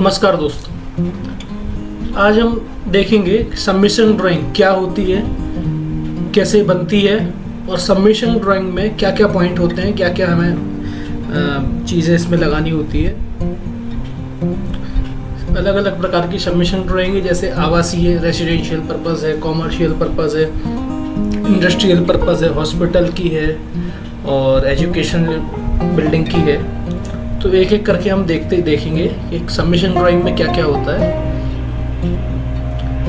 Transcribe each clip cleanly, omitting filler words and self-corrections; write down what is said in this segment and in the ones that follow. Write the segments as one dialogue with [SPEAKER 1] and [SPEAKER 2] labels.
[SPEAKER 1] नमस्कार दोस्तों, आज हम देखेंगे कि सबमिशन ड्राइंग क्या होती है, कैसे बनती है और सबमिशन ड्राइंग में क्या क्या पॉइंट होते हैं, क्या क्या हमें चीज़ें इसमें लगानी होती है। अलग अलग प्रकार की सबमिशन ड्राइंग है, जैसे आवासीय, रेसिडेंशियल पर्पज़ है, कॉमर्शियल पर्पज़ है, इंडस्ट्रियल पर्पज़ है, हॉस्पिटल की है और एजुकेशन बिल्डिंग की है। तो एक एक करके हम देखेंगे एक सबमिशन ड्राइंग में क्या क्या होता है।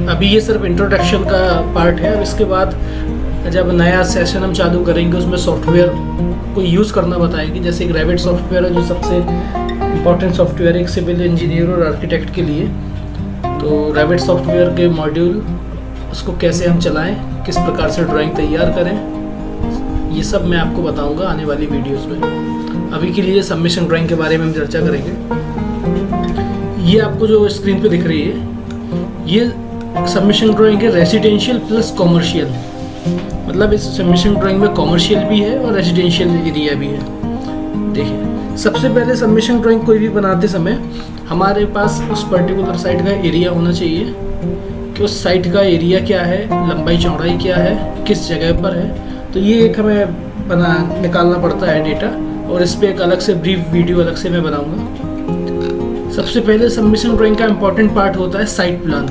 [SPEAKER 1] अभी ये सिर्फ इंट्रोडक्शन का पार्ट है। अब इसके बाद जब नया सेशन हम चालू करेंगे उसमें सॉफ्टवेयर को यूज़ करना बताएंगे। जैसे एक रेविट सॉफ्टवेयर है जो सबसे इम्पोर्टेंट सॉफ्टवेयर है एक सिविल इंजीनियर और आर्किटेक्ट के लिए। तो रेविट सॉफ्टवेयर के मॉड्यूल उसको कैसे हम चलाएं, किस प्रकार से ड्राइंग तैयार करें, ये सब मैं आपको बताऊंगा आने वाली वीडियोस में। अभी के लिए सबमिशन ड्राइंग के बारे में हम चर्चा करेंगे। ये आपको जो स्क्रीन पे दिख रही है ये सबमिशन ड्राइंग है रेसिडेंशियल प्लस कॉमर्शियल। मतलब इस सबमिशन ड्राइंग में कॉमर्शियल भी है और रेसिडेंशियल एरिया भी है। देखिए, सबसे पहले सबमिशन ड्राइंग कोई भी बनाते समय हमारे पास उस पर्टिकुलर साइट का एरिया होना चाहिए कि उस साइट का एरिया क्या है, लंबाई चौड़ाई क्या है, किस जगह पर है। तो ये एक हमें निकालना पड़ता है डेटा, और इस पर एक अलग से ब्रीफ वीडियो अलग से मैं बनाऊंगा। सबसे पहले सबमिशन ड्राइंग का इम्पॉर्टेंट पार्ट होता है साइट प्लान,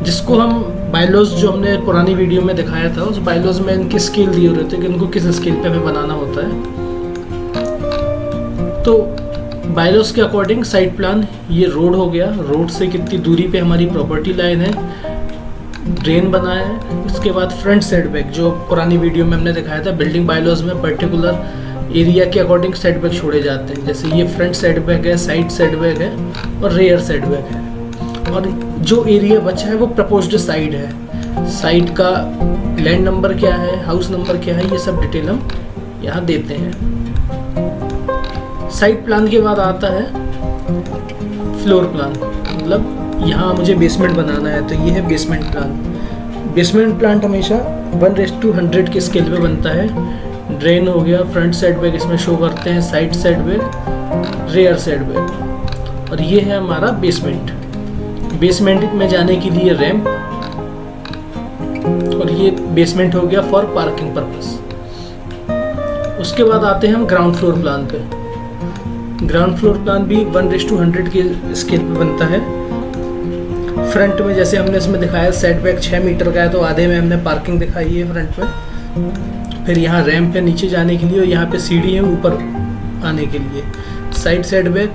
[SPEAKER 1] जिसको हम बायलॉज जो हमने पुरानी वीडियो में दिखाया था उस बायलॉज में इनके स्केल दिए रहते हैं कि इनको किस स्केल पे हमें बनाना होता है। तो बायलॉज के अकॉर्डिंग साइट प्लान, ये रोड हो गया, रोड से कितनी दूरी पे हमारी प्रॉपर्टी लाइन है, ड्रेन बना है। उसके बाद फ्रंट सेटबैक जो पुरानी वीडियो में हमने दिखाया था, बिल्डिंग बायलॉज में पर्टिकुलर एरिया के अकॉर्डिंग सेटबैक छोड़े जाते हैं। जैसे ये फ्रंट सेटबैक है, साइड सेटबैक है और रेयर सेटबैक है। और जो एरिया बचा है वो प्रपोज्ड साइड है। साइड का लैंड नंबर क्या है, हाउस नंबर क्या है, ये सब डिटेल हम यहाँ देते हैं। साइट प्लान के बाद आता है फ्लोर प्लान। मतलब यहाँ मुझे बेसमेंट बनाना है तो ये है बेसमेंट प्लान। बेसमेंट प्लान हमेशा 1:100 के स्केल पे बनता है। ड्रेन हो गया, फ्रंट सेटबैक इसमें शो करते हैं, साइड सेटबैक, रेयर सेटबैक, और ये है हमारा बेसमेंट। बेसमेंट में जाने के लिए रैंप, और ये बेसमेंट हो गया फॉर पार्किंग पर्पस। उसके बाद आते हैं हम ग्राउंड फ्लोर प्लान पे। ग्राउंड फ्लोर प्लान भी 1:100 के स्केल पे बनता है। फ्रंट में जैसे हमने इसमें दिखाया सेटबैक 6 मीटर का है, तो आधे में हमने पार्किंग दिखाई है फ्रंट में। फिर यहाँ रैंप है नीचे जाने के लिए, और यहाँ पे सीढ़ी है ऊपर आने के लिए। साइड सेटबैक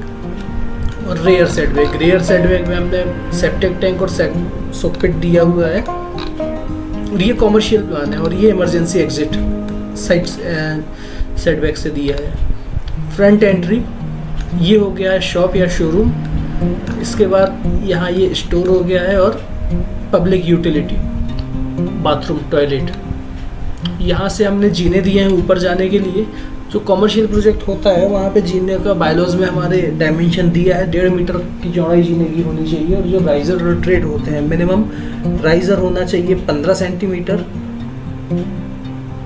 [SPEAKER 1] और रेयर सेटबैक। रेयर सेटबैक में हमने सेप्टिक टैंक और सॉकेट दिया हुआ है, और ये कॉमर्शियल प्लान है, और ये इमरजेंसी एग्जिट साइड सेटबैक से दिया है। फ्रंट एंट्री ये हो गया है शॉप या शोरूम। इसके बाद यहाँ ये स्टोर हो गया है, और पब्लिक यूटिलिटी, बाथरूम, टॉयलेट। यहाँ से हमने जीने दिए हैं ऊपर जाने के लिए। जो कॉमर्शियल प्रोजेक्ट होता है वहाँ पे जीने का बायलॉज में हमारे डायमेंशन दिया है, 1.5 मीटर की चौड़ाई जीने की होनी चाहिए। और जो राइजर और ट्रेड होते हैं, मिनिमम राइजर होना चाहिए 15 सेंटीमीटर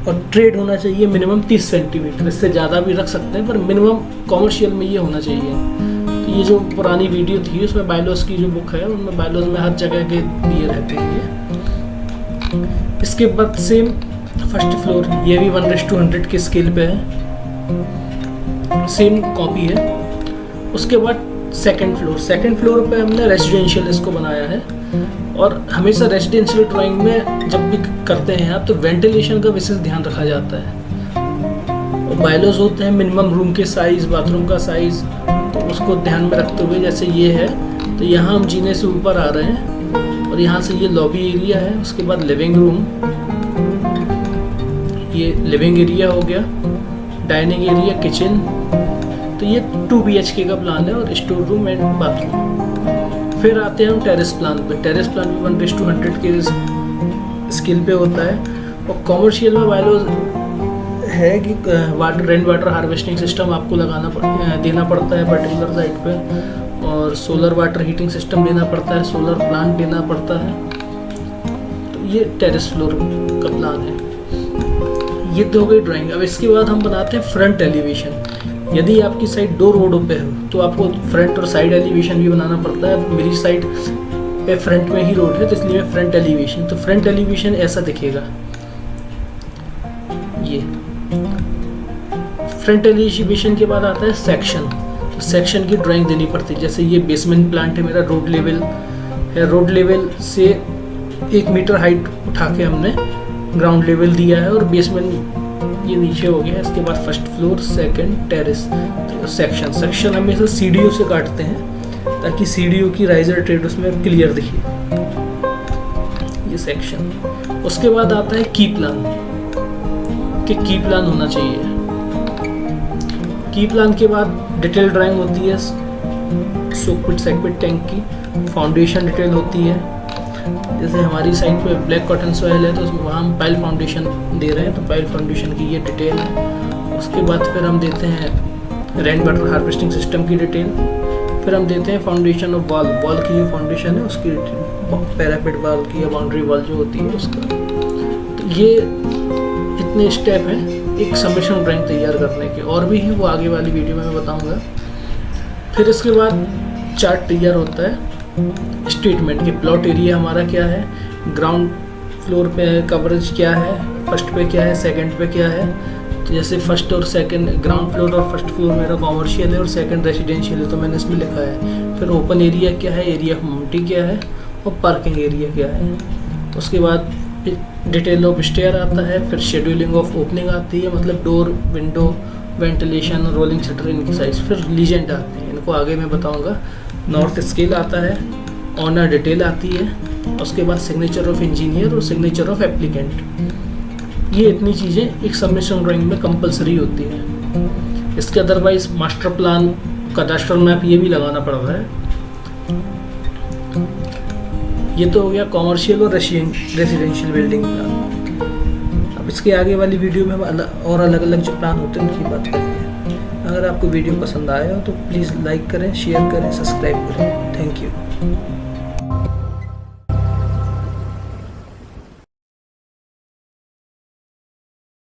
[SPEAKER 1] और ट्रेड होना चाहिए मिनिमम 30 सेंटीमीटर। इससे ज़्यादा भी रख सकते हैं, पर मिनिमम कॉमर्शियल में ये होना चाहिए। तो ये जो पुरानी वीडियो थी उसमें बायलॉज की जो बुक है उनमें बायलॉज में हर जगह के दिए रहते हैं ये। इसके बाद सेम फर्स्ट फ्लोर, ये भी 1:100 के स्केल पे है, सेम कॉपी है। उसके बाद सेकंड फ्लोर पे हमने रेसिडेंशियल इसको बनाया है। और हमेशा रेसिडेंशियल ड्राइंग में जब भी करते हैं आप, तो वेंटिलेशन का विशेष ध्यान रखा जाता है। और बायलॉज होते हैं मिनिमम रूम के साइज, बाथरूम का साइज, तो उसको ध्यान में रखते हुए, जैसे ये है तो यहाँ हम जीने से ऊपर आ रहे हैं, और यहाँ से ये लॉबी एरिया है। उसके बाद लिविंग रूम, ये लिविंग एरिया हो गया, डाइनिंग एरिया, किचन। तो ये 2 BHK का प्लान है, और स्टोर रूम एंड बाथरूम। फिर आते हैं हम टेरेस प्लान पे। टेरेस प्लान भी 1:100 के स्केल पे होता है। और कॉमर्शियल में बायलॉज है कि रेन वाटर हार्वेस्टिंग सिस्टम आपको देना पड़ता है पर्टिकुलर साइट पे, और सोलर वाटर हीटिंग सिस्टम देना पड़ता है, सोलर प्लांट देना पड़ता है। तो ये टेरेस फ्लोर का प्लान है। ये तो हो गई ड्राइंग। अब इसके बाद हम बनाते हैं फ्रंट एलिवेशन। यदि आपकी साइड 2 रोडों पे हो तो आपको फ्रंट और साइड एलिवेशन भी बनाना पड़ता है। मेरी साइड पे फ्रंट में ही रोड है तो इसलिए मैं फ्रंट एलिवेशन, तो फ्रंट एलिवेशन ऐसा दिखेगा। ये फ्रंट एलिवेशन के बाद आता है सेक्शन। तो सेक्शन की ड्राइंग देनी पड़ती है। जैसे ये बेसमेंट प्लांट है मेरा, रोड लेवल है, रोड लेवल से 1 मीटर हाइट उठा के हमने ग्राउंड लेवल दिया है और बेसमेंट ये नीचे हो गया है। इसके बाद फर्स्ट फ्लोर, सेकंड, टेरेस। तो सेक्शन हमेशा सीढ़ियों से काटते हैं ताकि सीढ़ियों की राइजर ट्रेड उसमें क्लियर दिखे, ये सेक्शन। उसके बाद आता है की प्लान, कि की प्लान होना चाहिए। की प्लान के बाद डिटेल ड्राइंग होती है, सोकपिट सेकपिट टैंक की, फाउंडेशन डिटेल होती है। जैसे हमारी साइड पे ब्लैक कॉटन सॉइल है तो वहाँ हम पाइल फाउंडेशन दे रहे हैं, तो पाइल फाउंडेशन की ये डिटेल है। उसके बाद फिर हम देते हैं रेन वाटर हार्वेस्टिंग सिस्टम की डिटेल। फिर हम देते हैं फाउंडेशन ऑफ वॉल की जो फाउंडेशन है उसकी डिटेल, पैरापेट वॉल की या बाउंड्री वॉल जो होती है उसका। तो ये इतने स्टेप हैं एक सबमिशन ड्राइंग तैयार करने के, और भी है वो आगे वाली वीडियो में मैं बताऊँगा। फिर इसके बाद चार्ट तैयार होता है स्टेटमेंट के, प्लॉट एरिया हमारा क्या है, ग्राउंड फ्लोर पे कवरेज क्या है, फर्स्ट पे क्या है, सेकंड पे क्या है। तो जैसे फर्स्ट और सेकंड, ग्राउंड फ्लोर और फर्स्ट फ्लोर मेरा कॉमर्शियल है और सेकंड रेजिडेंशियल है, तो मैंने इसमें लिखा है। फिर ओपन एरिया क्या है, एरिया ऑफ मल्टी क्या है और पार्किंग एरिया क्या है। उसके बाद डिटेल ऑफ स्टेयर आता है। फिर शेड्यूलिंग ऑफ ओपनिंग आती है, मतलब door, window, ventilation, rolling shutter, इनकी साइज। फिर लीजेंड आते हैं, इनको आगे मैं बताऊँगा। नॉर्थ स्केल आता है, ऑनर डिटेल आती है, उसके बाद सिग्नेचर ऑफ इंजीनियर और सिग्नेचर ऑफ एप्लीकेंट। ये इतनी चीज़ें एक सबमिशन ड्राइंग में कंपलसरी होती है। इसके अदरवाइज मास्टर प्लान, कैडास्ट्रल मैप ये भी लगाना पड़ रहा है। ये तो हो गया कॉमर्शियल और रेसिडेंशियल बिल्डिंग प्लान। अब इसके आगे वाली वीडियो में हम और अलग अलग जो प्लान होते हैं उनकी बात करेंगे। अगर आपको वीडियो पसंद आया हो तो प्लीज़ लाइक करें, शेयर करें, सब्सक्राइब करें। Thank you.